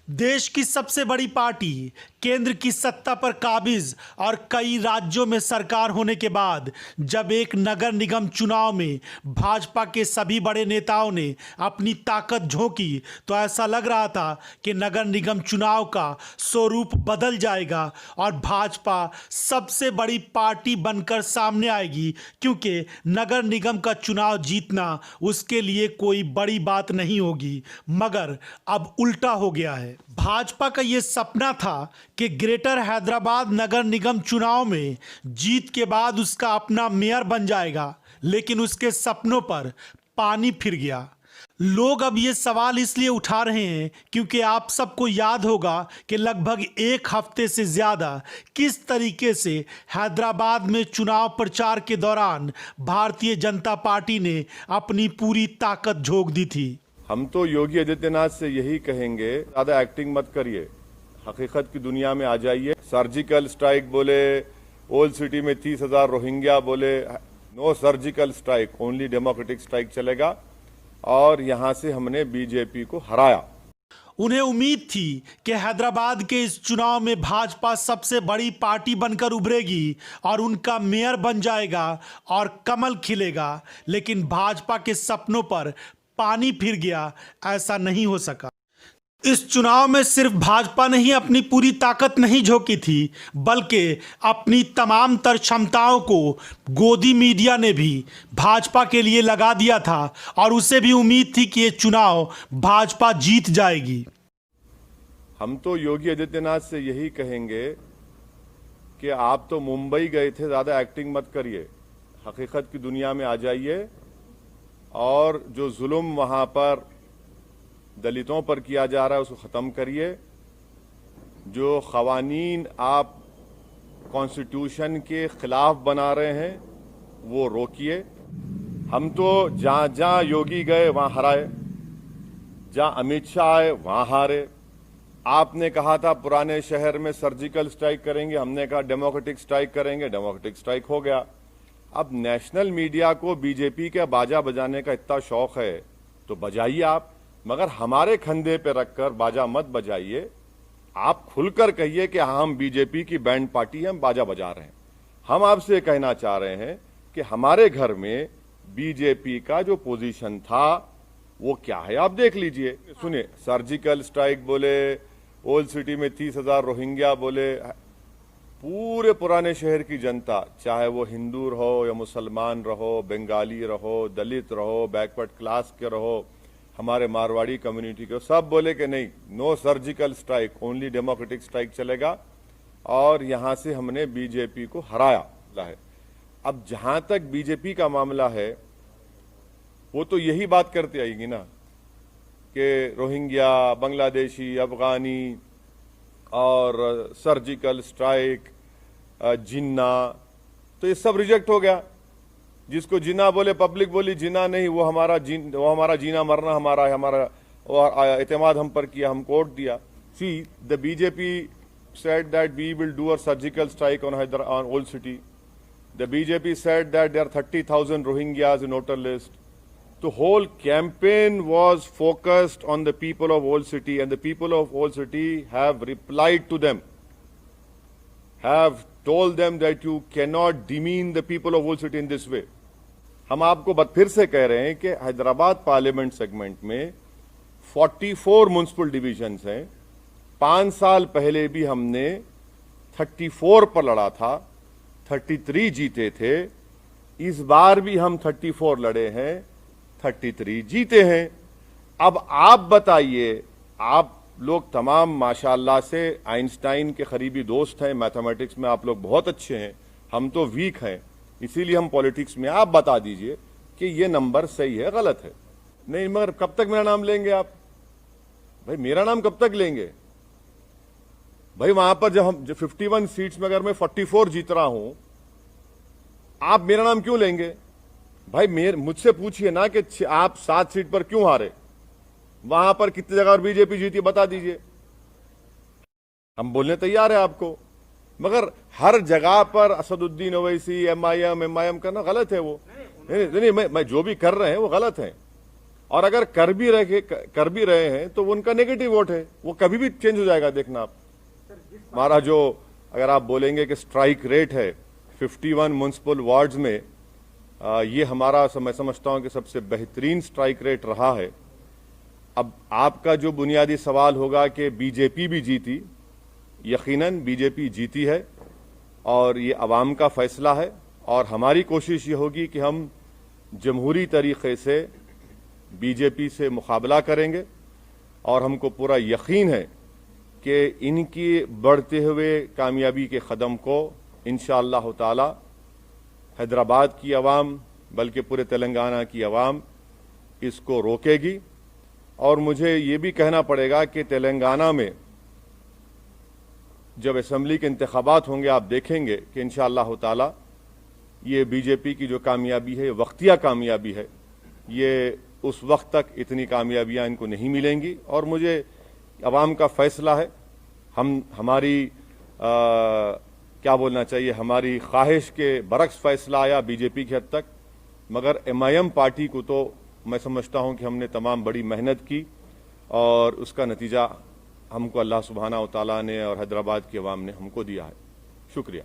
देश की सबसे बड़ी पार्टी, केंद्र की सत्ता पर काबिज और कई राज्यों में सरकार होने के बाद जब एक नगर निगम चुनाव में भाजपा के सभी बड़े नेताओं ने अपनी ताकत झोंकी तो ऐसा लग रहा था कि नगर निगम चुनाव का स्वरूप बदल जाएगा और भाजपा सबसे बड़ी पार्टी बनकर सामने आएगी, क्योंकि नगर निगम का चुनाव जीतना उसके लिए कोई बड़ी बात नहीं होगी। मगर अब उल्टा हो गया है। भाजपा का यह सपना था कि ग्रेटर हैदराबाद नगर निगम चुनाव में जीत के बाद उसका अपना मेयर बन जाएगा, लेकिन उसके सपनों पर पानी फिर गया। लोग अब ये सवाल इसलिए उठा रहे हैं क्योंकि आप सबको याद होगा कि लगभग एक हफ्ते से ज़्यादा किस तरीके से हैदराबाद में चुनाव प्रचार के दौरान भारतीय जनता पार्टी ने अपनी पूरी ताकत झोंक दी थी। हम तो योगी आदित्यनाथ से यही कहेंगे, ज्यादा एक्टिंग मत करिए, हकीकत की दुनिया में आ जाइए। सर्जिकल स्ट्राइक बोले, ओल्ड सिटी में 30,000 रोहिंग्या बोले, no surgical strike, only democratic strike चलेगा। और यहां से हमने बीजेपी को हराया। उन्हें उम्मीद थी कि हैदराबाद के इस चुनाव में भाजपा सबसे बड़ी पार्टी बनकर उभरेगी और उनका मेयर बन जाएगा और कमल खिलेगा, लेकिन भाजपा के सपनों पर पानी फिर गया। ऐसा नहीं हो सका। इस चुनाव में सिर्फ भाजपा ने ही अपनी पूरी ताकत नहीं झोंकी थी, बल्कि अपनी तमाम तर क्षमताओं को गोदी मीडिया ने भी भाजपा के लिए लगा दिया था और उसे भी उम्मीद थी कि ये चुनाव भाजपा जीत जाएगी। हम तो योगी आदित्यनाथ से यही कहेंगे कि आप तो मुंबई गए थे, ज्यादा एक्टिंग मत करिए, हकीकत की दुनिया में आ जाइए और जो जुल्म वहां पर दलितों पर किया जा रहा है उसको ख़त्म करिए। जो क़वानीन आप कॉन्स्टिट्यूशन के ख़िलाफ़ बना रहे हैं वो रोकिए। हम तो जहाँ जहाँ योगी गए वहाँ हराए, जहाँ अमित शाह आए वहाँ हारे। आपने कहा था पुराने शहर में सर्जिकल स्ट्राइक करेंगे, हमने कहा डेमोक्रेटिक स्ट्राइक करेंगे, डेमोक्रेटिक स्ट्राइक हो गया। अब नेशनल मीडिया को बीजेपी के बाजा बजाने का इतना शौक है तो बजाइए आप, मगर हमारे कंधे पे रखकर बाजा मत बजाइए। आप खुलकर कहिए कि हाँ, हम बीजेपी की बैंड पार्टी हैं, हम बाजा बजा रहे हैं। हम आपसे कहना चाह रहे हैं कि हमारे घर में बीजेपी का जो पोजीशन था वो क्या है आप देख लीजिए। सुनिए, सर्जिकल स्ट्राइक बोले, ओल्ड सिटी में 30,000 रोहिंग्या बोले, पूरे पुराने शहर की जनता, चाहे वो हिंदू रहो या मुसलमान रहो, बंगाली रहो, दलित रहो, बैकवर्ड क्लास के रहो, हमारे मारवाड़ी कम्युनिटी के, सब बोले कि नहीं, no surgical strike, only democratic strike चलेगा। और यहां से हमने बीजेपी को हराया है। अब जहां तक बीजेपी का मामला है वो तो यही बात करते आएगी ना कि रोहिंग्या, बांग्लादेशी, अफगानी और सर्जिकल स्ट्राइक, जिन्ना, तो ये सब रिजेक्ट हो गया। जिसको जिना बोले, पब्लिक बोली जिना नहीं, वो हमारा जीना मरना हमारा एतमाद हम पर किया, हम कोर्ट दिया। See, the BJP said that we will do a surgical strike on Old City. The BJP said that there are 30,000 Rohingyas in voter list. The whole campaign was focused on the people of Old City, and the people of Old City have replied to them, have told them that you cannot demean the people of Old City in this way. हम आपको फिर से कह रहे हैं कि Hyderabad parliament segment में 44 municipal divisions हैं। 5 साल पहले भी हमने 34 पर लड़ा था, 33 जीते थे। इस बार भी हम 34 लड़े हैं, 33 जीते हैं। अब आप बताइए, आप लोग तमाम माशाल्लाह से आइंस्टाइन के करीबी दोस्त हैं, मैथमेटिक्स में आप लोग बहुत अच्छे हैं, हम तो वीक हैं, इसीलिए हम पॉलिटिक्स में। आप बता दीजिए कि ये नंबर सही है गलत है। नहीं, मगर कब तक मेरा नाम लेंगे आप? भाई मेरा नाम कब तक लेंगे भाई? वहां पर जब 51 सीट्स में अगर मैं 44 जीत रहा हूं, आप मेरा नाम क्यों लेंगे भाई? मुझसे पूछिए ना कि आप 7 सीट पर क्यों हारे, वहां पर कितनी जगह और बीजेपी जीती बता दीजिए, हम बोलने तैयार है आपको। मगर हर जगह पर असदुद्दीन ओवैसी, एमआईएम करना गलत है। वो नहीं, मैं जो भी कर रहे हैं वो गलत है। और अगर कर भी रहे हैं तो वो उनका नेगेटिव वोट है, वो कभी भी चेंज हो जाएगा। देखना आप, हमारा जो अगर आप बोलेंगे कि स्ट्राइक रेट है 51 म्युनिसिपल वार्ड्स में, ये हमारा मैं समझता हूं कि सबसे बेहतरीन स्ट्राइक रेट रहा है। अब आपका जो बुनियादी सवाल होगा कि बीजेपी भी जीती, यकीनन बीजेपी जीती है और ये अवाम का फैसला है, और हमारी कोशिश ये होगी कि हम जमहूरी तरीके से बीजेपी से मुकाबला करेंगे, और हमको पूरा यकीन है कि इनकी बढ़ते हुए कामयाबी के कदम को इंशाअल्लाह ताला हैदराबाद की आवाम बल्कि पूरे तेलंगाना की आवाम इसको रोकेगी। और मुझे ये भी कहना पड़ेगा कि तेलंगाना में जब असेंबली के इंतखाबात होंगे, आप देखेंगे कि इंशाअल्लाह ताला ये बीजेपी की जो कामयाबी है, वक्तिया कामयाबी है, ये उस वक्त तक इतनी कामयाबियां इनको नहीं मिलेंगी। और मुझे अवाम का फैसला है, हमारी क्या बोलना चाहिए, हमारी ख्वाहिश के बरक्स फैसला आया बीजेपी की हद तक, मगर MIM पार्टी को तो मैं समझता हूं कि हमने तमाम बड़ी मेहनत की और उसका नतीजा हमको अल्लाह सुब्हाना व तआला ने और हैदराबाद की अवाम ने हमको दिया है। शुक्रिया।